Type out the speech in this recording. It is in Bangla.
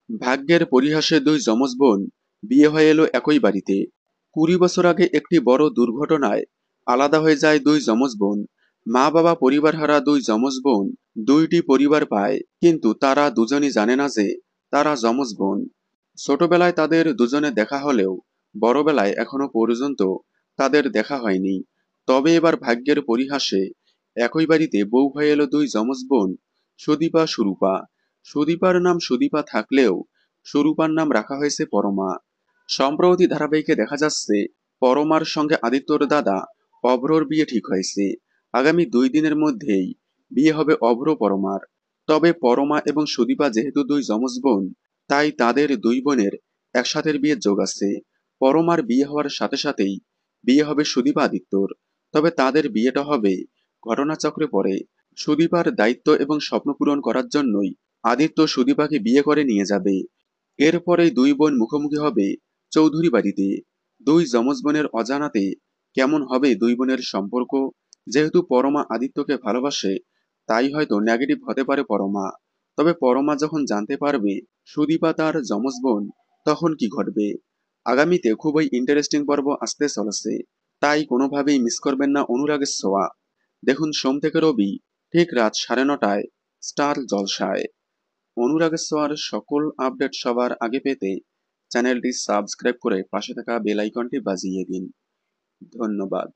ভাগ্যের পরিহাসে দুই যমজ বোন বিয়ে হয়ে এলো একই বাড়িতে। 20 বছর আগে একটি বড় দুর্ঘটনায় আলাদা হয়ে যায় দুই যমজ বোন। মা বাবা পরিবার হারা দুই যমজ বোন দুইটি পরিবার পায়, কিন্তু তারা দুজনই জানে না যে তারা যমজ বোন। ছোটবেলায় তাদের দুজনে দেখা হলেও বড়বেলায় এখনো পর্যন্ত তাদের দেখা হয়নি। তবে এবার ভাগ্যের পরিহাসে একই বাড়িতে বউ হয়ে এলো দুই যমজ বোন, সুদীপা সুরূপা। সুদীপার নাম সুদীপা থাকলেও সুরূপার নাম রাখা হয়েছে পরমা। সম্প্রতি ধারাবাহিকে দেখা যাচ্ছে পরমার সঙ্গে আদিত্যর দাদা অভ্রর বিয়ে ঠিক হয়েছে। আগামী 2 দিনের মধ্যেই বিয়ে হবে অভ্র পরমার। তবে পরমা এবং সুদীপা যেহেতু দুই যমজ বোন, তাই তাদের দুই বোনের একসাথের বিয়ের যোগ আছে। পরমার বিয়ে হওয়ার সাথে সাথেই বিয়ে হবে সুদীপা আদিত্যর। তবে তাদের বিয়েটা হবে ঘটনাচক্রে পড়ে। সুদীপার দায়িত্ব এবং স্বপ্ন পূরণ করার জন্যই আদিত্য সুদীপাকে বিয়ে করে নিয়ে যাবে। এরপরেই দুই বোন মুখোমুখি হবে চৌধুরী বাড়িতে। দুই যমজ বোনের অজানাতে কেমন হবে দুই বোনের সম্পর্ক। যেহেতু পরমা আদিত্যকে ভালোবাসে, তাই হয়তো নেগেটিভ হতে পারে পরমা। তবে পরমা যখন জানতে পারবে সুদীপা তার যমজ বোন, তখন কি ঘটবে? আগামীতে খুবই ইন্টারেস্টিং পর্ব আসতে চলেছে, তাই কোনোভাবেই মিস করবেন না অনুরাগের ছোঁয়া। দেখুন সোম থেকে রবি ঠিক রাত 9:30টায় স্টার জলসায়। অনুরাগের ছোঁয়ার সকল আপডেট সবার আগে পেতে চ্যানেলটি সাবস্ক্রাইব করে পাশে থাকা বেল আইকনটি বাজিয়ে দিন। ধন্যবাদ।